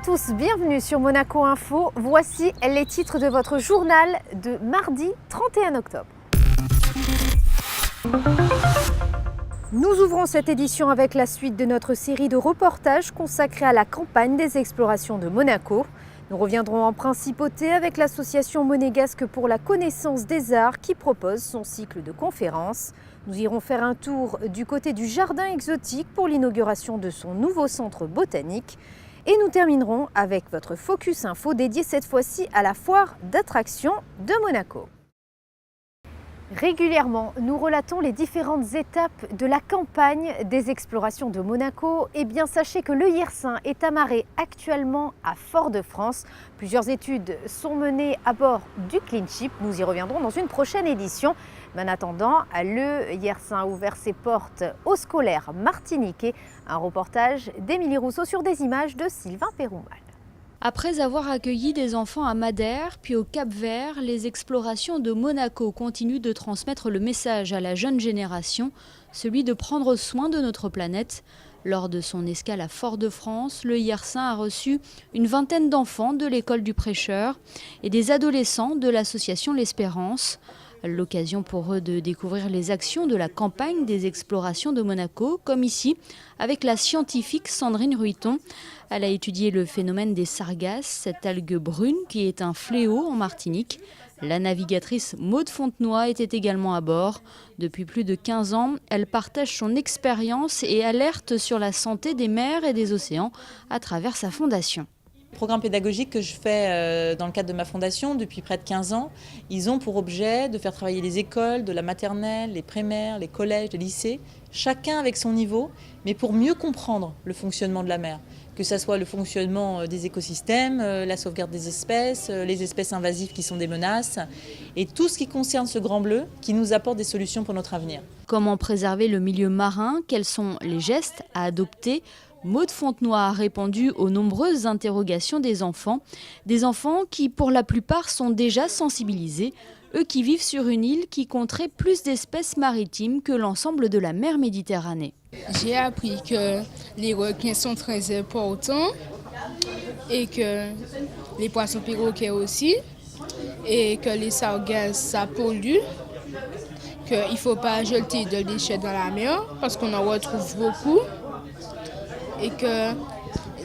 tous, bienvenue sur Monaco Info. Voici les titres de votre journal de mardi 31 octobre. Nous ouvrons cette édition avec la suite de notre série de reportages consacrée à la campagne des explorations de Monaco. Nous reviendrons en principauté avec l'association monégasque pour la connaissance des arts qui propose son cycle de conférences. Nous irons faire un tour du côté du jardin exotique pour l'inauguration de son nouveau centre botanique. Et nous terminerons avec votre Focus Info dédié cette fois-ci à la foire d'attractions de Monaco. Régulièrement, nous relatons les différentes étapes de la campagne des explorations de Monaco. Eh bien, sachez que le Yersin est amarré actuellement à Fort-de-France. Plusieurs études sont menées à bord du Clean Ship. Nous y reviendrons dans une prochaine édition. Mais en attendant, le Yersin a ouvert ses portes aux scolaires martiniquais. Un reportage d'Émilie Rousseau sur des images de Sylvain Péroumal. Après avoir accueilli des enfants à Madère, puis au Cap-Vert, les explorations de Monaco continuent de transmettre le message à la jeune génération, celui de prendre soin de notre planète. Lors de son escale à Fort-de-France, le Yersin a reçu une vingtaine d'enfants de l'école du prêcheur et des adolescents de l'association L'Espérance. L'occasion pour eux de découvrir les actions de la campagne des explorations de Monaco, comme ici, avec la scientifique Sandrine Ruiton. Elle a étudié le phénomène des sargasses, cette algue brune qui est un fléau en Martinique. La navigatrice Maude Fontenoy était également à bord. Depuis plus de 15 ans, elle partage son expérience et alerte sur la santé des mers et des océans à travers sa fondation. Les programmes pédagogiques que je fais dans le cadre de ma fondation depuis près de 15 ans, ils ont pour objet de faire travailler les écoles, de la maternelle, les primaires, les collèges, les lycées, chacun avec son niveau, mais pour mieux comprendre le fonctionnement de la mer. Que ce soit le fonctionnement des écosystèmes, la sauvegarde des espèces, les espèces invasives qui sont des menaces, et tout ce qui concerne ce grand bleu qui nous apporte des solutions pour notre avenir. Comment préserver le milieu marin? Quels sont les gestes à adopter? Maude Fontenoy a répondu aux nombreuses interrogations des enfants qui pour la plupart sont déjà sensibilisés, eux qui vivent sur une île qui compterait plus d'espèces maritimes que l'ensemble de la mer Méditerranée. J'ai appris que les requins sont très importants et que les poissons perroquets aussi, et que les sargasses ça pollue, qu'il ne faut pas jeter de déchets dans la mer parce qu'on en retrouve beaucoup, et que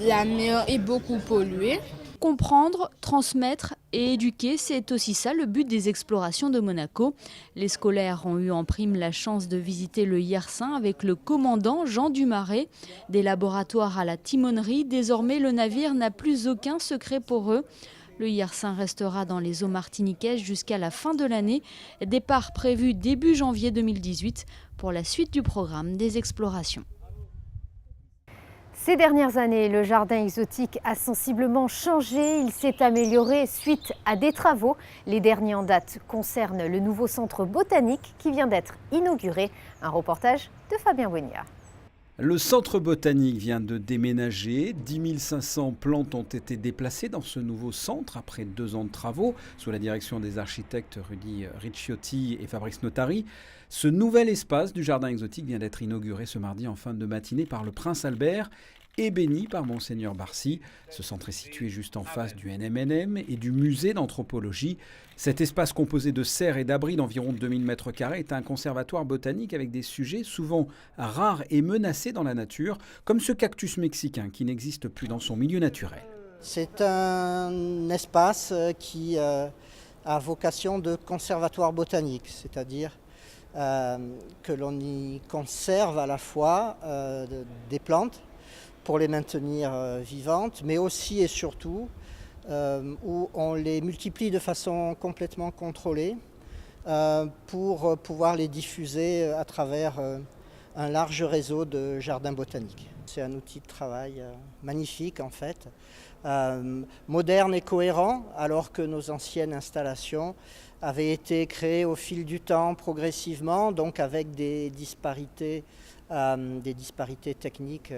la mer est beaucoup polluée. Comprendre, transmettre et éduquer, c'est aussi ça le but des explorations de Monaco. Les scolaires ont eu en prime la chance de visiter le Yersin avec le commandant Jean Dumaret. Des laboratoires à la timonerie, désormais le navire n'a plus aucun secret pour eux. Le Yersin restera dans les eaux martiniquaises jusqu'à la fin de l'année. Départ prévu début janvier 2018 pour la suite du programme des explorations. Ces dernières années, le jardin exotique a sensiblement changé. Il s'est amélioré suite à des travaux. Les derniers en date concernent le nouveau centre botanique qui vient d'être inauguré. Un reportage de Fabien Boignard. Le centre botanique vient de déménager. 10 500 plantes ont été déplacées dans ce nouveau centre après 2 ans de travaux sous la direction des architectes Rudy Ricciotti et Fabrice Notari. Ce nouvel espace du jardin exotique vient d'être inauguré ce mardi en fin de matinée par le Prince Albert et béni par Monseigneur Barcy. Ce centre est situé juste en face du NMNM et du musée d'anthropologie. Cet espace composé de serres et d'abris d'environ 2000 m² est un conservatoire botanique avec des sujets souvent rares et menacés dans la nature, comme ce cactus mexicain qui n'existe plus dans son milieu naturel. C'est un espace qui a vocation de conservatoire botanique, c'est-à-dire que l'on y conserve à la fois des plantes pour les maintenir vivantes, mais aussi et surtout où on les multiplie de façon complètement contrôlée pour pouvoir les diffuser à travers un large réseau de jardins botaniques. C'est un outil de travail magnifique en fait, moderne et cohérent, alors que nos anciennes installations avaient été créées au fil du temps progressivement, donc avec des disparités techniques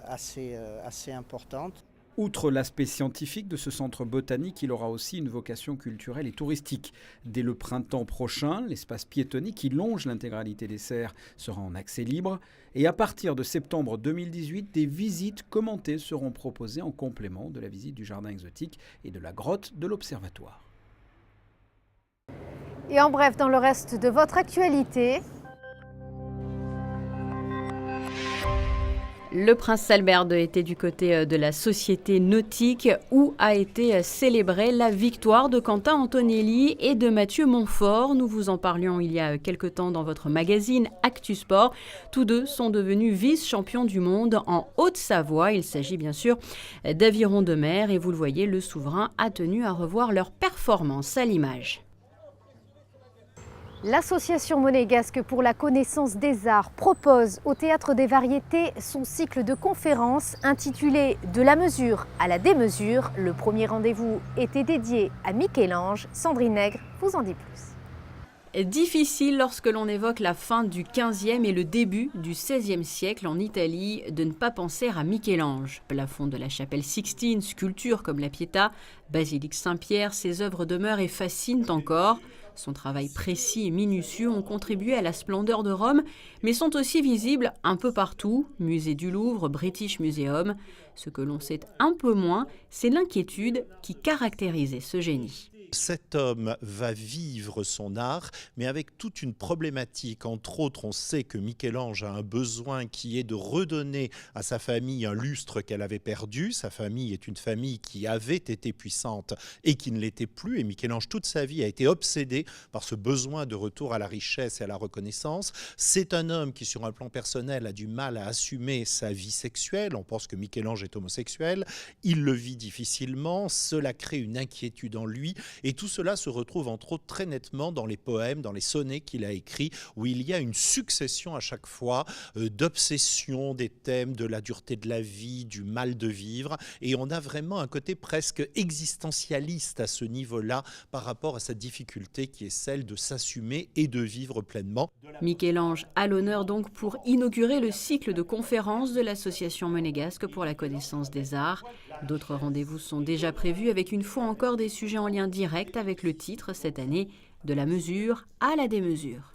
assez importantes. Outre l'aspect scientifique de ce centre botanique, il aura aussi une vocation culturelle et touristique. Dès le printemps prochain, l'espace piétonnier qui longe l'intégralité des serres sera en accès libre. Et à partir de septembre 2018, des visites commentées seront proposées en complément de la visite du jardin exotique et de la grotte de l'Observatoire. Et en bref, dans le reste de votre actualité... Le prince Albert était du côté de la Société nautique où a été célébrée la victoire de Quentin Antonelli et de Mathieu Montfort. Nous vous en parlions il y a quelque temps dans votre magazine Actu Sport. Tous deux sont devenus vice-champions du monde en Haute-Savoie. Il s'agit bien sûr d'aviron de mer et vous le voyez, le souverain a tenu à revoir leur performance à l'image. L'Association monégasque pour la connaissance des arts propose au Théâtre des Variétés son cycle de conférences intitulé « De la mesure à la démesure ». Le premier rendez-vous était dédié à Michel-Ange. Sandrine Nègre vous en dit plus. Difficile lorsque l'on évoque la fin du XVe et le début du XVIe siècle en Italie de ne pas penser à Michel-Ange. Plafond de la chapelle Sixtine, sculptures comme la Pietà, basilique Saint-Pierre, ses œuvres demeurent et fascinent encore. Son travail précis et minutieux ont contribué à la splendeur de Rome, mais sont aussi visibles un peu partout, musée du Louvre, British Museum. Ce que l'on sait un peu moins, c'est l'inquiétude qui caractérisait ce génie. Cet homme va vivre son art, mais avec toute une problématique. Entre autres, on sait que Michel-Ange a un besoin qui est de redonner à sa famille un lustre qu'elle avait perdu. Sa famille est une famille qui avait été puissante et qui ne l'était plus. Et Michel-Ange, toute sa vie, a été obsédé par ce besoin de retour à la richesse et à la reconnaissance. C'est un homme qui, sur un plan personnel, a du mal à assumer sa vie sexuelle. On pense que Michel-Ange est homosexuel. Il le vit difficilement. Cela crée une inquiétude en lui. Et tout cela se retrouve entre autres très nettement dans les poèmes, dans les sonnets qu'il a écrits, où il y a une succession à chaque fois d'obsessions des thèmes de la dureté de la vie, du mal de vivre. Et on a vraiment un côté presque existentialiste à ce niveau-là par rapport à cette difficulté qui est celle de s'assumer et de vivre pleinement. Michel-Ange à l'honneur donc pour inaugurer le cycle de conférences de l'Association monégasque pour la connaissance des arts. D'autres rendez-vous sont déjà prévus avec une fois encore des sujets en lien direct avec le titre cette année « De la mesure à la démesure ».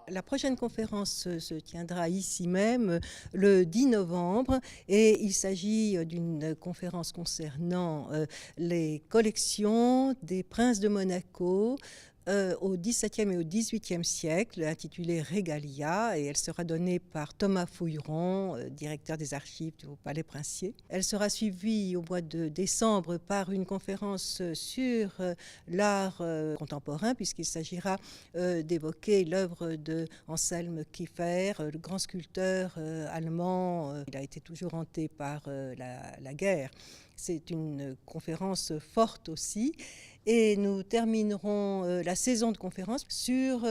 La prochaine conférence se tiendra ici même le 10 novembre et il s'agit d'une conférence concernant les collections des princes de Monaco au XVIIe et au XVIIIe siècle, intitulée Regalia, et elle sera donnée par Thomas Fouilleron, directeur des archives du Palais Princier. Elle sera suivie au mois de décembre par une conférence sur l'art contemporain, puisqu'il s'agira d'évoquer l'œuvre de Anselm Kiefer, le grand sculpteur allemand. Il a été toujours hanté par la guerre. C'est une conférence forte aussi. Et nous terminerons la saison de conférences sur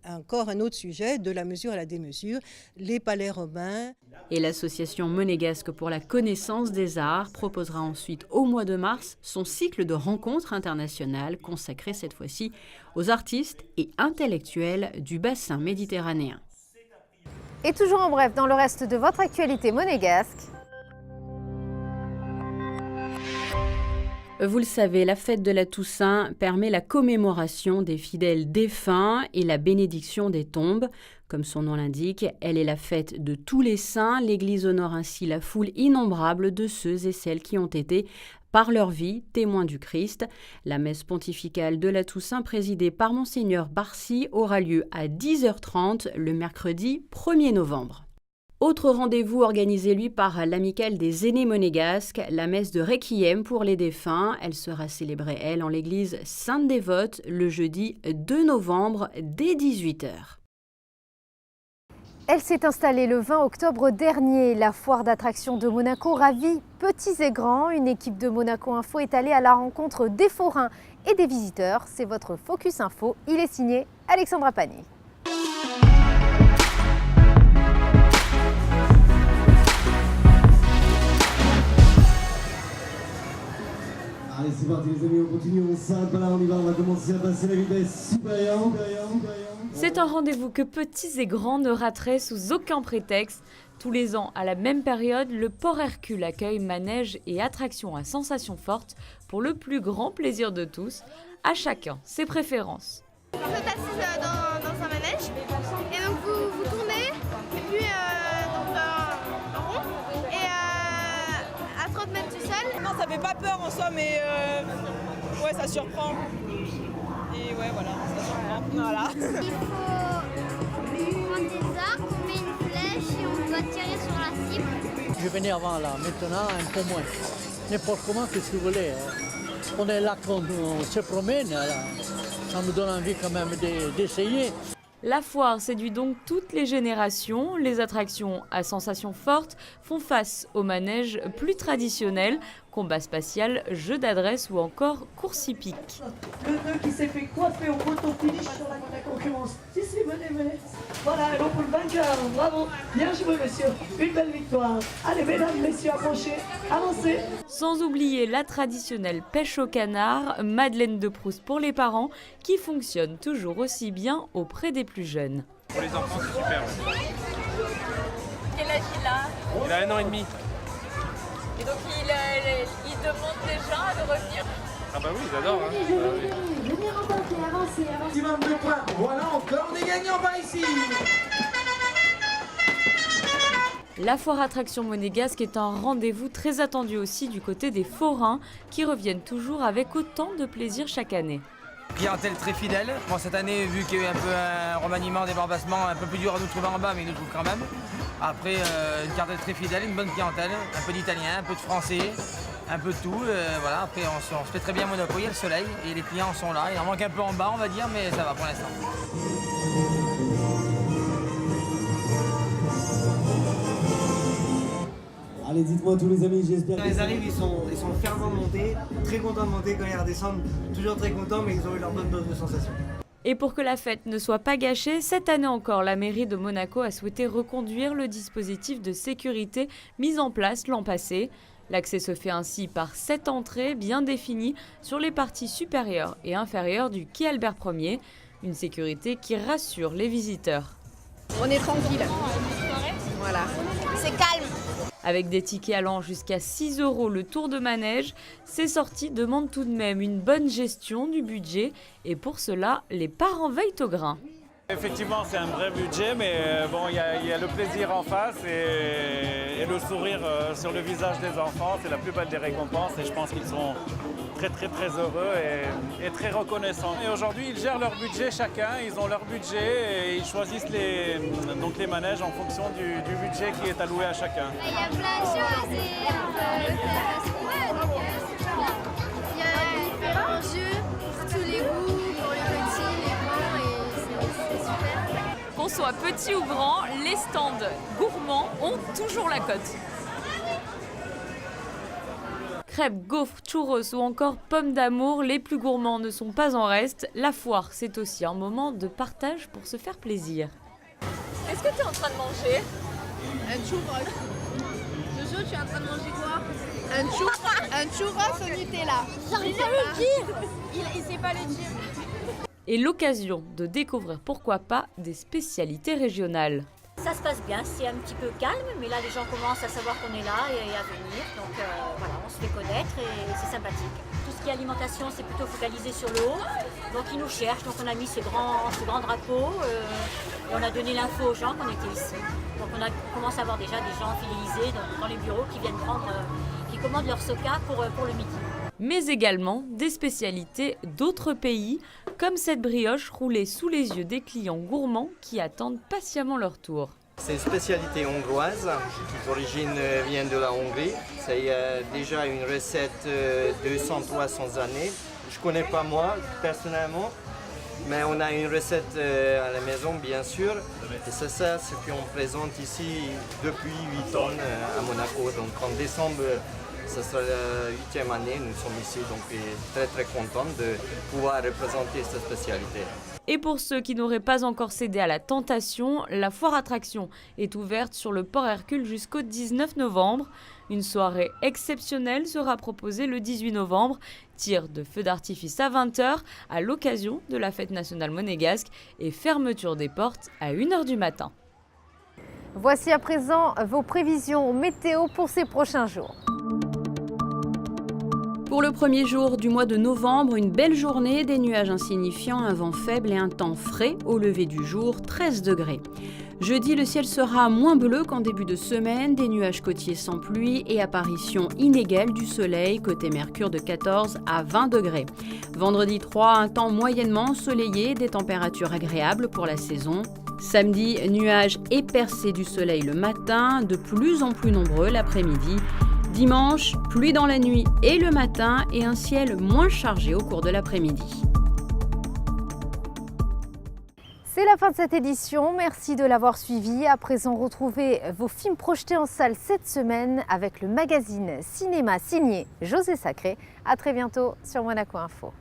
encore un autre sujet, de la mesure à la démesure, les palais romains. Et l'Association monégasque pour la connaissance des arts proposera ensuite au mois de mars son cycle de rencontres internationales consacré cette fois-ci aux artistes et intellectuels du bassin méditerranéen. Et toujours en bref, dans le reste de votre actualité monégasque, vous le savez, la fête de la Toussaint permet la commémoration des fidèles défunts et la bénédiction des tombes. Comme son nom l'indique, elle est la fête de tous les saints. L'Église honore ainsi la foule innombrable de ceux et celles qui ont été, par leur vie, témoins du Christ. La messe pontificale de la Toussaint, présidée par Monseigneur Barcy, aura lieu à 10h30 le mercredi 1er novembre. Autre rendez-vous organisé, lui, par l'Amicale des aînés monégasques, la messe de Requiem pour les défunts. Elle sera célébrée, elle, en l'église Sainte-Dévote, le jeudi 2 novembre, dès 18h. Elle s'est installée le 20 octobre dernier. La foire d'attractions de Monaco ravit petits et grands. Une équipe de Monaco Info est allée à la rencontre des forains et des visiteurs. C'est votre Focus Info. Il est signé Alexandra Pani. Allez, c'est parti les amis, on continue, on s'arrête là, on y va, on va commencer à passer la vitesse supérieure. C'est un rendez-vous que petits et grands ne rateraient sous aucun prétexte. Tous les ans, à la même période, le Port Hercule accueille manèges et attractions à sensations fortes pour le plus grand plaisir de tous, à chacun ses préférences. Vous êtes assise dans un manège et donc vous tournez et puis en rond et à 30 mètres du sol. Non, ça fait pas peur en soi, mais ouais, ça surprend. Et ouais, voilà, ça surprend. Voilà. Il faut prendre des arcs, on met une flèche et on doit tirer sur la cible. Je venais avant là, maintenant un peu moins. N'importe comment, qu'est-ce que vous voulez. On est là quand on se promène, là. Ça me donne envie quand même d'essayer. La foire séduit donc toutes les générations. Les attractions à sensations fortes font face aux manèges plus traditionnels, combat spatial, jeux d'adresse ou encore course hippique. Le nœud qui s'est fait coiffer au poteau finish sur la concurrence. Si, venez. Voilà, donc pour le vainqueur, bravo. Bien joué, monsieur. Une belle victoire. Allez, mesdames, messieurs, approchez, avancez. Sans oublier la traditionnelle pêche au canard, Madeleine de Proust pour les parents, qui fonctionne toujours aussi bien auprès des plus jeunes. Pour les enfants, c'est super. Quel âge il a? Il a 1 an et demi. Et donc il demande déjà de revenir. Ah bah oui, j'adore. Hein. Venez remporter, avancez. Maximum de points. Voilà encore des gagnants par ici. La foire attraction monégasque est un rendez-vous très attendu aussi du côté des forains qui reviennent toujours avec autant de plaisir chaque année. Clientèle très fidèle. Bon, cette année, vu qu'il y a eu un peu un remaniement, des barbassements, un peu plus dur à nous trouver en bas, mais ils nous trouvent quand même. Après, une clientèle très fidèle, une bonne clientèle, un peu d'italien, un peu de français, un peu de tout. Voilà. Après, on se fait très bien à Monaco, il y a le soleil et les clients sont là. Il en manque un peu en bas, on va dire, mais ça va pour l'instant. Allez, dites-moi tous les amis, j'espère Quand ils arrivent, ils sont fervents de monter, très contents de monter. Quand ils redescendent, toujours très contents, mais ils ont eu leur bonne dose de sensations. Et pour que la fête ne soit pas gâchée, cette année encore, la mairie de Monaco a souhaité reconduire le dispositif de sécurité mis en place l'an passé. L'accès se fait ainsi par 7 entrées bien définies sur les parties supérieures et inférieures du quai Albert Ier, une sécurité qui rassure les visiteurs. On est tranquille. Voilà. C'est calme. Avec des tickets allant jusqu'à 6 € le tour de manège, ces sorties demandent tout de même une bonne gestion du budget et pour cela, les parents veillent au grain. Effectivement, c'est un vrai budget, mais bon, il y a le plaisir en face et le sourire sur le visage des enfants. C'est la plus belle des récompenses et je pense qu'ils sont très heureux et très reconnaissants. Et aujourd'hui, ils gèrent leur budget chacun, ils ont leur budget et ils choisissent les manèges en fonction du budget qui est alloué à chacun. Il y a plein de choses et on peut faire ce qu'on veut, donc c'est super bien. Il y a différents jeux pour tous les goûts, pour les petits, les grands et c'est super. Qu'on soit petit ou grand, les stands gourmands ont toujours la cote. Crêpes, gaufres, churros ou encore pommes d'amour, les plus gourmands ne sont pas en reste. La foire, c'est aussi un moment de partage pour se faire plaisir. Qu'est-ce que tu es en train de manger? Un churros. Jojo, tu es en train de manger quoi? Un churros au Nutella. J'arrive pas à le dire. Il sait pas le dire. Et l'occasion de découvrir pourquoi pas des spécialités régionales. Ça se passe bien, c'est un petit peu calme, mais là les gens commencent à savoir qu'on est là et à venir, donc voilà, on se fait connaître et c'est sympathique. Tout ce qui est alimentation, c'est plutôt focalisé sur le haut, donc ils nous cherchent, donc on a mis ce grand drapeau et on a donné l'info aux gens qu'on était ici. Donc on commence à avoir déjà des gens fidélisés dans les bureaux qui viennent qui commandent leur soca pour le midi. Mais également des spécialités d'autres pays, comme cette brioche roulée sous les yeux des clients gourmands qui attendent patiemment leur tour. C'est une spécialité hongroise, d'origine vient de la Hongrie. C'est déjà une recette 200-300 années. Je ne connais pas moi personnellement, mais on a une recette à la maison bien sûr. Et c'est ça ce qu'on présente ici depuis 8 ans à Monaco. Donc en décembre, ce sera la 8e année, nous sommes ici, donc très contents de pouvoir représenter cette spécialité. Et pour ceux qui n'auraient pas encore cédé à la tentation, la foire attraction est ouverte sur le port Hercule jusqu'au 19 novembre. Une soirée exceptionnelle sera proposée le 18 novembre, tir de feux d'artifice à 20h à l'occasion de la fête nationale monégasque et fermeture des portes à 1h du matin. Voici à présent vos prévisions météo pour ces prochains jours. Pour le premier jour du mois de novembre, une belle journée, des nuages insignifiants, un vent faible et un temps frais au lever du jour, 13 degrés. Jeudi, le ciel sera moins bleu qu'en début de semaine, des nuages côtiers sans pluie et apparition inégale du soleil, côté Mercure de 14 à 20 degrés. Vendredi 3, un temps moyennement ensoleillé, des températures agréables pour la saison. Samedi, nuages et percées du soleil le matin, de plus en plus nombreux l'après-midi. Dimanche, pluie dans la nuit et le matin et un ciel moins chargé au cours de l'après-midi. C'est la fin de cette édition, merci de l'avoir suivi. À présent, retrouvez vos films projetés en salle cette semaine avec le magazine Cinéma signé José Sacré. À très bientôt sur Monaco Info.